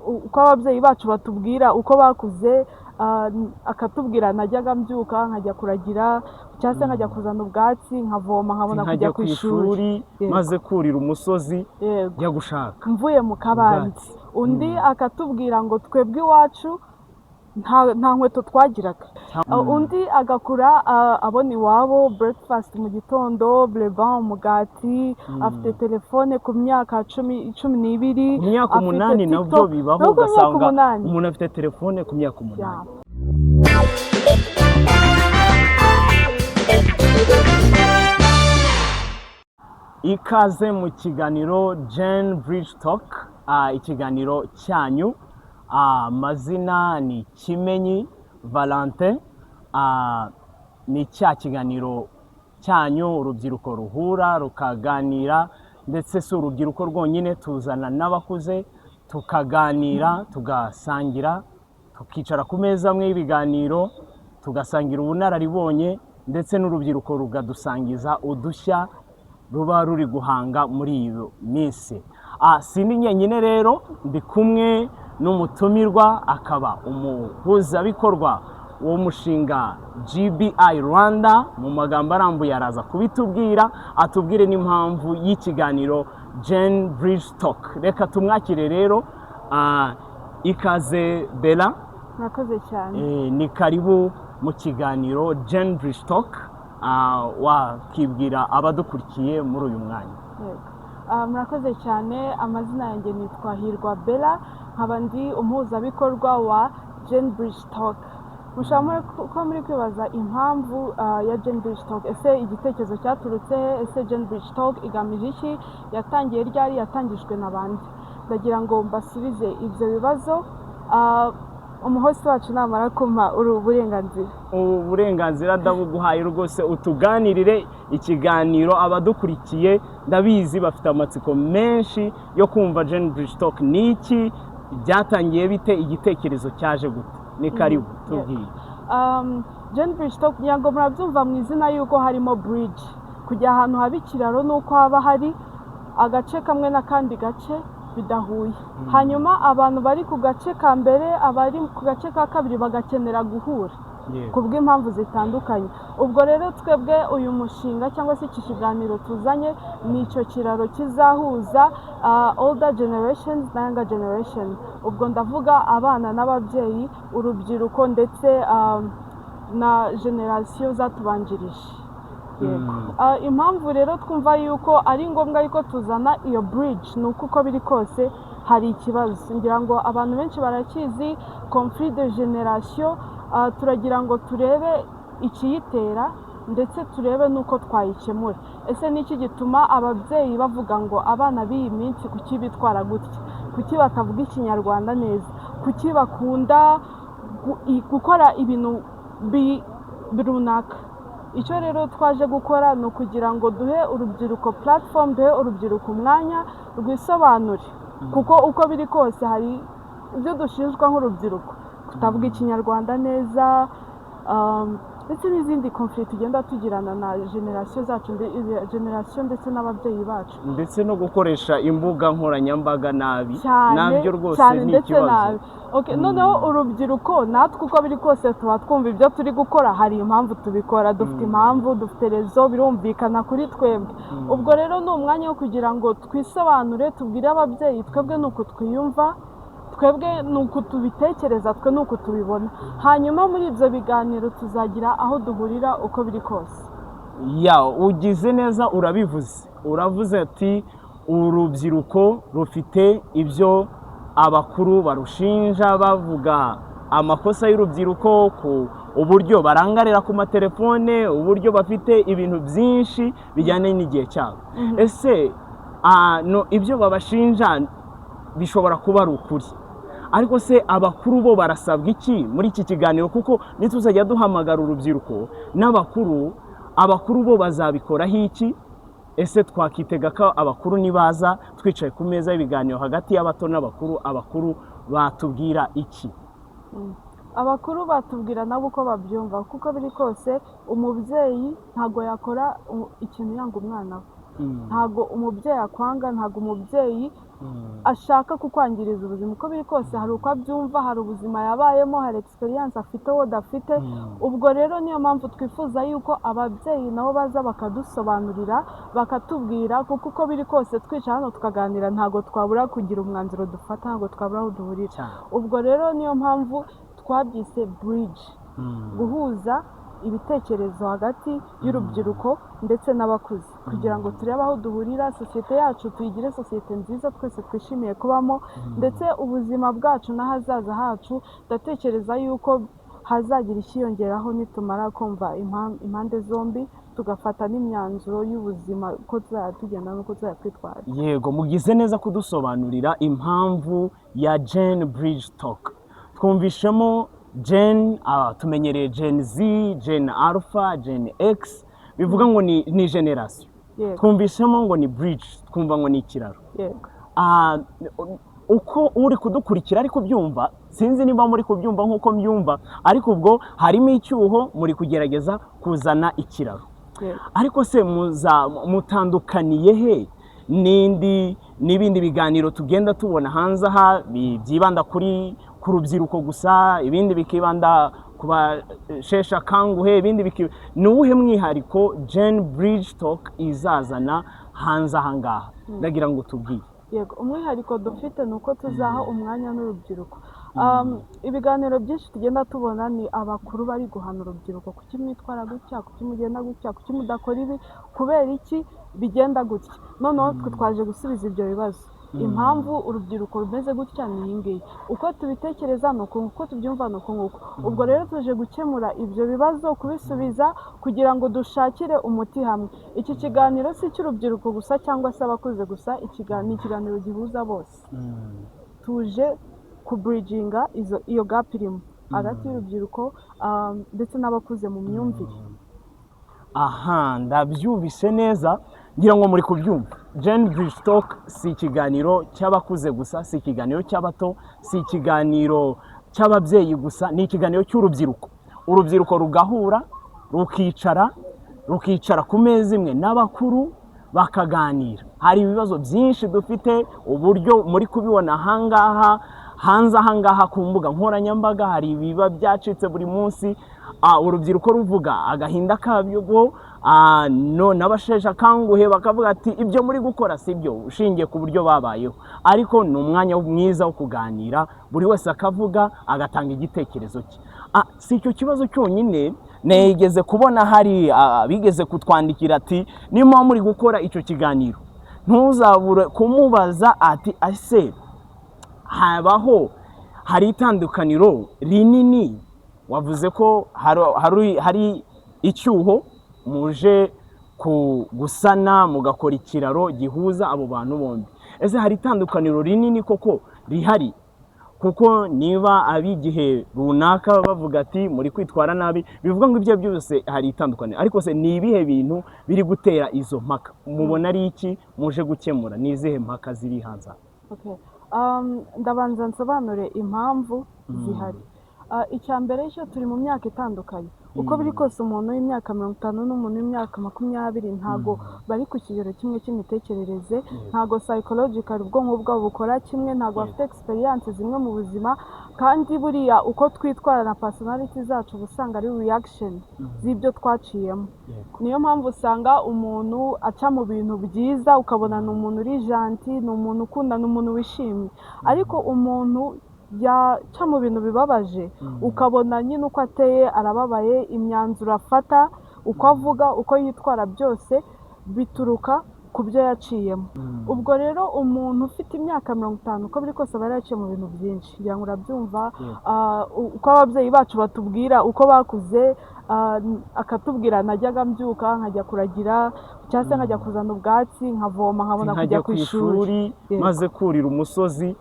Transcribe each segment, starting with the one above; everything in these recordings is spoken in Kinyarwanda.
uko ababyeyi bacu batubwira uko bakuze, akatubwira najyaga mbyuka nkajya kuragira cyangwa se nkajya kuzana ubwatsi nkavoma nkabona kujya ku ishuri, maze kurira umusozi njya gushaka mvuye mu kabandi. Undi akatubwira ngo twebwe iwacu nta nkweto twagiraga. Undi agakura abona iwabo breakfast mu gitondo, bleban, umugati, afite telefone ku myaka 12, ku myaka 8 nabyo bibaho, ugasanga umuntu afite telefone ku myaka 8. Ikaze mu kiganiro Gen Bridge Talk, ikiganiro cyanyu. Amazina ni Kimenyi Valentin. Ni cya kiganiro cyanyu urubyiruko ruhura rukaganira, ndetse si urubyiruko rwonyine, tuzana n'abakuze tukaganira, tugasangira, tukicara ku meza amwe y'ibiganiro, tugasangira ubunararibonye, ndetse n'urubyiruko rugadusangiza udushya ruba ruri guhanga muri iyo minsi. Sindi nyenyine rero, ndi kumwe n'umutumirwa, akaba umuhuzabikorwa w'umushinga GBI Rwanda. Mu magambo arambuye araza kubitubwira, atubwire n'impamvu y'ikiganiro Gen Bridge Talk. Reka tumwakire rero. Ikaze Bella. Murakoze cyane. Ni karibu mu kiganiro Gen Bridge Talk. Wakibwira abadukurikiye muri uyu mwanya? Murakoze cyane. Amazina yanjye nitwa Hirwa Bella, nkaba ndi umuhuzabikorwa wa Gen Bridge Talk. Mushobora ko muri kwibaza impamvu ya Gen Bridge Talk. Ese igitekerezo cyaturutse he? Ese Gen Bridge Talk igamije iki? Yatangiye ryari? Yatangijwe n'abandi? Ndagira ngo mbasubize ibyo bibazo umuhosi wacu namara kumpa uru burenganzira. Uburenganzira ndabuguhaye rwose, utuganirire ikiganiro. Abadukurikiye ndabizi bafite amatsiko menshi yo kumva Gen Bridge Talk ni iki, byatangiye bite, igitekerezo cyaje gute? Ni karibu tubwire. Gen Bridge Talk nyango murabyumva mu izina yuko harimo bridge, kujya ahantu haba ikiraro nuko haba hari agace kamwe n'akandi gace bidahuye. Hanyuma abantu bari ku gace ka mbere, abari ku gace ka kabiri bagakenera guhura kubw'impamvu zitandukanye. Ubwo rero twebwe uyu mushinga cyangwa se iki kiganiro tuzanye ni icyo kiraro kizahuza older generations na younger generation. Ubwo ndavuga abana n'ababyeyi, urubyiruko, ndetse na generasiyo zatubanjirije. Impamvu rero twumva yuko ari ngombwa yuko tuzana iyo bridge ni uko biri kose hari ikibazo. Ngira ngo abantu benshi barakizi, conflit de generation. Turagira ngo turebe ikiyitera, ndetse turebe n'uko twayikemura. Ese ni iki gituma ababyeyi bavuga ngo abana b'iyi minsi kuki bitwara gutya, kuki batavuga ikinyarwanda neza, kuki bakunda gukora ibintu runaka? Icyo rero twaje gukora ni ukugira ngo duhe urubyiruko platform, duhe urubyiruko umwanya rwisobanure, kuko uko biri kose hari ibyo dushinjwa nk'urubyiruko, kutavuga ikinyarwanda neza, ndetse n'izindi conflict tugenda tugirana na generasiyo zacu, generasiyo ndetse n'ababyeyi bacu, ndetse no gukoresha imbuga nkoranyambaga nabi, nabyo rwose ni ikibazo. Noneho urubyiruko natwe uko biri kose tuba twumva ibyo turi gukora hari impamvu tubikora, dufite impamvu, dufite rezo, birumvikana kuri twebwe. Ubwo rero ni umwanya wo kugira ngo twisobanure, tubwire ababyeyi twebwe ni uku twiyumva, twebwe ni uku tubitekereza, twe ni uku tubibona. Hanyuma muri ibyo biganiro tuzagira aho duhurira uko biri kose. Ugize neza, uravuze ati urubyiruko rufite ibyo abakuru barushinja, bavuga amakosa y'urubyiruko, ku uburyo barangarira ku matelefone, uburyo bafite ibintu byinshi bijyanye n'igihe cyabo. Ese ibyo babashinja bishobora kuba ari ukuri, ariko se abakuru bo barasabwa iki muri iki kiganiro? Kuko nituzajya duhamagara urubyiruko n'abakuru, abakuru bo bazabikoraho iki? Ese twakitega ko abakuru nibaza twicaye ku meza y'ibiganiro hagati y'abato n'abakuru, abakuru batubwira iki? Abakuru batubwira nabo uko babyumva, kuko biri kose umubyeyi ntago yakora ikintu yanga umwana we. Ntago umubyeyi akwanga, ntago umubyeyi ashaka kukwangiriza ubuzima. Uko biri kose hari uko abyumva, hari ubuzima yabayemo, hari experience afite wowe udafite. Ubwo rero niyo mpamvu twifuza yuko ababyeyi nabo baza bakadusobanurira, bakatubwira, kuko uko biri kose twicara hano tukaganira ntabwo twabura kugira umwanzuro dufata, ntabwo twabura aho duhurira. Ubwo rero niyo mpamvu twabyise bridge, guhuza ibitekerezo hagati y'urubyiruko ndetse n'abakuze, kugira ngo turebe aho duhurira, sosiyete yacu tuyigire sosiyete nziza twese twishimiye kubamo, ndetse ubuzima bwacu n'ahazaza hacu ndatekereza yuko hazagira ikiyongeraho nitumara kumva impande zombi, tugafata n'imyanzuro y'ubuzima uko tuzajya tugenda n'uko tuzajya twitwara. Yego, mugize neza kudusobanurira impamvu ya Gen Bridge Talk. Twumvishemo Gen, tumenyereye Gen Z, Gen Alpha, Gen X, bivuga ngo ni generation. Twumvishemo ngo ni bridge, twumva ngo ni ikiraro. Uko uri kudukurikira ariko byumva, sinzi niba muri kubyumva nk'uko mbyumva, ariko ubwo harimo icyuho muri kugerageza kuzana ikiraro. Ariko se mutandukaniye he n'ibindi biganiro tugenda tubona hanze aha byibanda ku rubyiruko gusa, ibindi bikibanda ku basheshe akanguhe, ibindi ni uwuhe mwihariko Gen Bridge Talk izazana hanze aha ngaha? Ndagira ngo tubwire. Yego, umwihariko dufite ni uko tuzaha umwanya n'urubyiruko. Ibiganiro byinshi tugenda tubona ni abakuru bari guhana urubyiruko, kuki mwitwara gutya, kuki mugenda gutya, kuki mudakora ibi, kubera iki bigenda gutya. Noneho twe twaje gusubiza ibyo bibazo. Impamvu urubyiruko rumeze gutya ni iyi ngiyi, uko tubitekereza ni uku, uko tubyumva ni uku nguku. Ubwo rero tuje gukemura ibyo bibazo, kubisubiza, kugira ngo dushakire umuti hamwe. Iki kiganiro si icy'urubyiruko gusa cyangwa se abakuze gusa, ni ikiganiro gihuza bose. Tuje kubridginga iyo gap irimo hagati y'urubyiruko ndetse n'abakuze mu myumvire. Aha, ndabyumvise neza, ngira ngo muri kubyumva. Gen Bridge Talk si ikiganiro cy'abakuze gusa, si ikiganiro cy'abato, si ikiganiro cy'ababyeyi gusa, ni ikiganiro cy'urubyiruko. Urubyiruko rugahura, rukicara ku meza imwe n'abakuru bakaganira. Hari ibibazo byinshi dufite, uburyo muri kubibona ahangaha, hanze ahangaha ku mbuga nkoranyambaga, hari ibiba byacitse buri munsi. Urubyiruko ruvuga agahinda kabyo, n'abasheshe akanguhe bakavuga ati ibyo muri gukora si byo, ushingiye ku buryo babayeho. Ariko ni umwanya mwiza wo kuganira, buri wese akavuga, agatanga igitekerezo cye. Si icyo kibazo cyonyine, negeze kubona hari bigeze kutwandikira ati niba muri gukora icyo kiganiro ntuzabure kumubaza ati ese hari itandukaniro rinini, wavuze ko hari icyuho muje gusana mugakora ikiraro gihuza abo bantu bombi. Ese hari itandukaniro rinini koko rihari? Kuko niba ab'igihe runaka bavuga ati muri kwitwara nabi, bivuga ngo ibyo byose hari itandukaniro. Ariko se ni ibihe bintu biri gutera izo mpaka? Mubona ari iki muje gukemura? Ni izihe mpaka ziri hanze? Ndabanza nsobanure impamvu zihari. Icya mbere cyo turi mu myaka itandukanye. Uko biri kose umuntu w'imyaka 50 n'umuntu w'imyaka 20 ntago bari ku kigero kimwe cy'imitekerereze, ntago psychological ubwonko bwabo bukora kimwe, ntago bafite experience zimwe mu buzima, kandi buriya uko twitwara na personality zacu busanga ari reaction z'ibyo twaciyemo. Niyo mpamvu usanga umuntu aca mu bintu byiza ukabona ni umuntu uri gentil, ni umuntu ukunda, ni umuntu wishimye. Ariko umuntu yaca mu bintu bibabaje ukabona nyine uko ateye arababaye, imyanzuro afata, uko avuga, uko yitwara, byose bituruka ku byo yaciyemo. Ubwo rero umuntu ufite imyaka 50 uko biri kose aba yaraciye mu bintu byinshi, ngira ngo urabyumva. Uko ababyeyi bacu batubwira uko bakuze, akatubwira najyaga mbyuka nkajya kuragira cyangwa se nkajya kuzana ubwatsi nkavoma nkabona kujya ku ishuri, maze kurira umusozi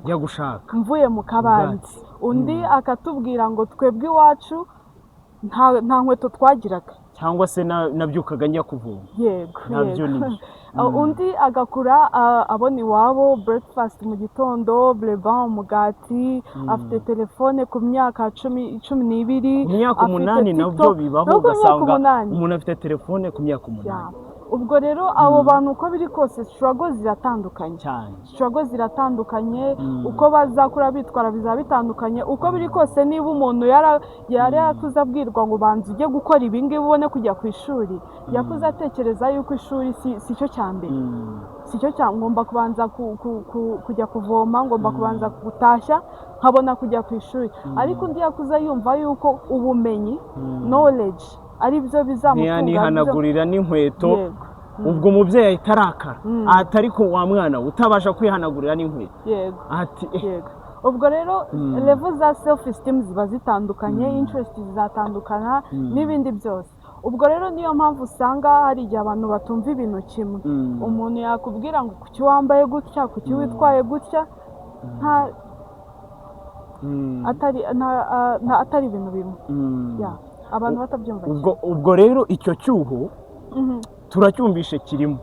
njya gushaka mvuye mu kabandi. Undi akatubwira ngo twebwe iwacu nta nkweto twagiraga, cyangwa se nabyukaga njya kuvoma. Yego, nabyo ni undi agakura abona iwabo breakfast mu gitondo, bleban, umugati, afite telefone ku myaka 12, ku myaka 8 nabyo bibaho, ugasanga umuntu afite telefone ku myaka 8. ubwo rero abo bantu uko biri kose struggle ziratandukanye cyane. struggle ziratandukanye, uko bazakura bitwara bizaba bitandukanye. Uko biri kose niba umuntu yari yakuze abwirwa ngo banza ujye gukora ibi ngibi ubone kujya ku ishuri, yakuze atekereza yuko ishuri si cyo cya mbere, si cyo cya ngomba kubanza kujya kuvoma, ngomba kubanza gutashya nkabona kujya ku ishuri. Ariko undi yakuze yumva yuko ubumenyi knowledge ari byo bizamutunga, nihanagurira n'inkweto. Ubwo umubyeyi ahita arakara ati ariko wa mwana utabasha kwihanagurira n'inkweto. Yego, ati yego. Ubwo rero level za self esteem ziba zitandukanye, interest zizatandukana n'ibindi byose. Ubwo rero niyo mpamvu usanga hari igihe abantu batumva ibintu kimwe. Umuntu yakubwira ngo kuki wambaye gutya, kuki witwaye gutya, atari ibintu bimwe. Abantu batabyumva. Ubwo rero icyo cyuho turacyumvishe kirimo,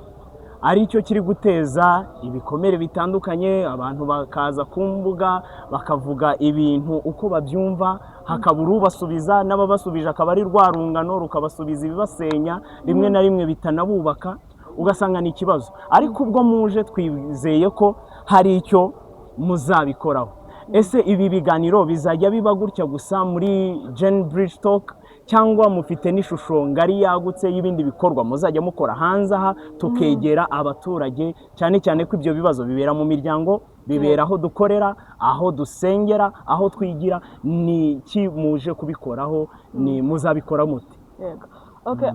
ari cyo kiri guteza ibikomere bitandukanye. Abantu bakaza ku mbuga bakavuga ibintu uko babyumva, hakabura ubasubiza, n'ababasubije akaba ari rwa rungano rukabasubiza ibibasenya, rimwe na rimwe bitanabubaka, ugasanga ni ikibazo. Ariko ubwo muje twizeye ko hari icyo muzabikoraho. Ese ibi biganiro bizajya biba gutya gusa muri Gen Bridge Talk, cyangwa mufite n'ishusho ngari yagutse y'ibindi bikorwa muzajya mukora hanze aha tukegera abaturage, cyane cyane ko ibyo bibazo bibera mu miryango, bibera aho dukorera, aho dusengera, aho twigira? Ni iki muje kubikoraho? Ni muzabikora muti? Yego. Okay,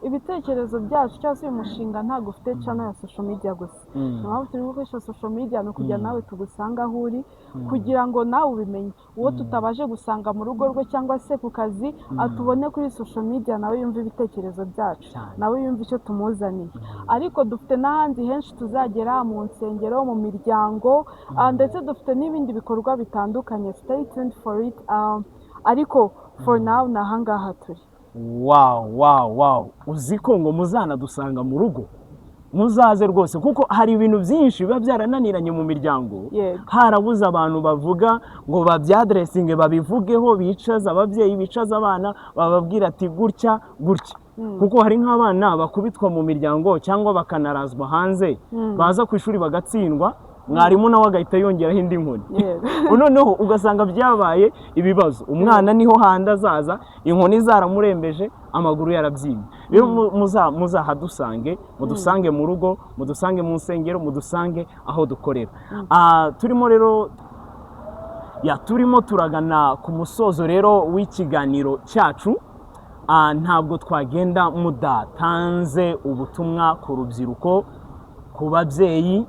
ibitekerezo byacu cyangwa se uyu mushinga ntabwo ufite channel ya social media gusa. Niyo turi gukoresha social media no kujya nawe tugusanga aho uri, kugira ngo nawe ubimenye. Uwo tutabaje gusanga mu rugo rwe cyangwa se ku kazi, atubone kuri social media nawe yumva ibitekerezo byacu, nawe yumva icyo tumuzaniye. Ariko dufite n'ahandi henshi tuzagera, mu nsengero, mu miryango, ndetse dufite n'ibindi bikorwa bitandukanye. Stay tuned for it. Ariko for now ni ahangaha turi. Wow. Uzi ko ngo muzanadusanga mu rugo? Muzaze rwose, kuko hari ibintu byinshi biba byarananiranye mu miryango. Harabuze abantu bavuga ngo babyadresinge, babivugeho, bicaza ababyeyi, bicaza abana, bababwira ati gutya gutya. Kuko hari nk'abana bakubitwa mu miryango cyangwa bakanarazwa hanze, baza ku ishuri bagatsindwa, mwarimu nawe agahita yongeraho indi nkoni. Noneho ugasanga byabaye ibibazo, umwana niho handi azaza, inkoni zaramurembeje, amaguru yarabyimye. Rero muzahadusange, mudusange mu rugo, mudusange mu nsengero, mudusange aho dukorera. Turimo rero turimo turagana ku musozo rero w'ikiganiro cyacu. Ntabwo twagenda mudatanze ubutumwa ku rubyiruko, ku babyeyi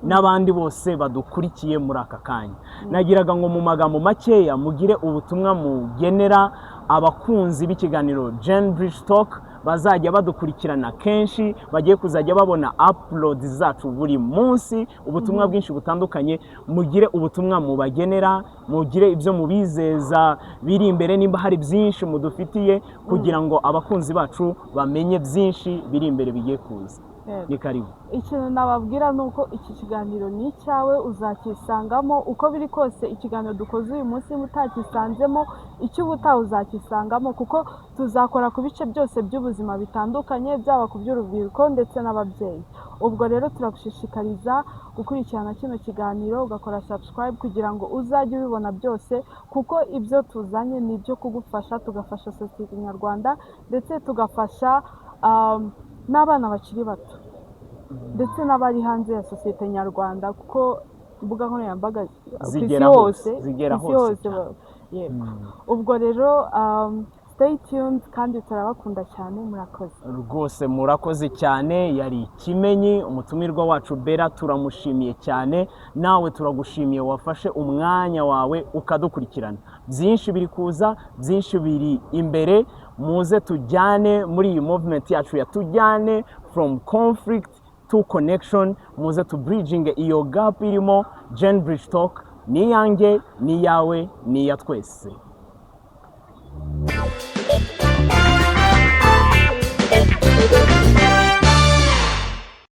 n'abandi bose badukurikiye muri aka kanya. Nagiraga ngo mu magambo makeya mugire ubutumwa mugenera abakunzi b'ikiganiro Gen Bridge Talk, bazajya badukurikirana kenshi, bagiye kuzajya babona upload zacu buri munsi, ubutumwa bwinshi butandukanye. Mugire ubutumwa mubagenera, mugire ibyo mubizeza biri imbere, nimba hari byinshi mudufitiye, kugira ngo abakunzi bacu bamenye byinshi biri imbere bigiye kuza. Ni karibu. Ikintu nababwira ni uko iki kiganiro ni icyawe, uzakisangamo. Uko biri kose ikiganiro dukoze uyu munsi mutakisanzemo, icyo ubutaha uzakisangamo, kuko tuzakora ku bice byose by'ubuzima bitandukanye, byaba ku by'urubyiruko ndetse n'ababyeyi. Ubwo rero turagushishikariza gukurikirana kino kiganiro, ugakora subscribe kugira ngo uzajye ubibona byose, kuko ibyo tuzanye ni ibyo kugufasha, tugafasha sosiyete nyarwanda ndetse tugafasha n'abana bakiri bato ndetse n'abari hanze ya sosiyete nyarwanda, kuko imbuga nkoranyambaga zigera hose. Ubwo rero stay tuned kandi turabakunda cyane. Murakoze rwose, murakoze cyane. Yari Kimenyi, umutumirwa wacu Bella, turamushimiye cyane. Nawe turagushimiye wafashe umwanya wawe ukadukurikirana. Byinshi biri kuza, byinshi biri imbere. Muze tujyane muri iyi movement yacu, yatujyane from conflict to connection. Muze to bridging iyo gap irimo. Gen Bridge Talk ni yanjye, ni yawe, ni ya twese.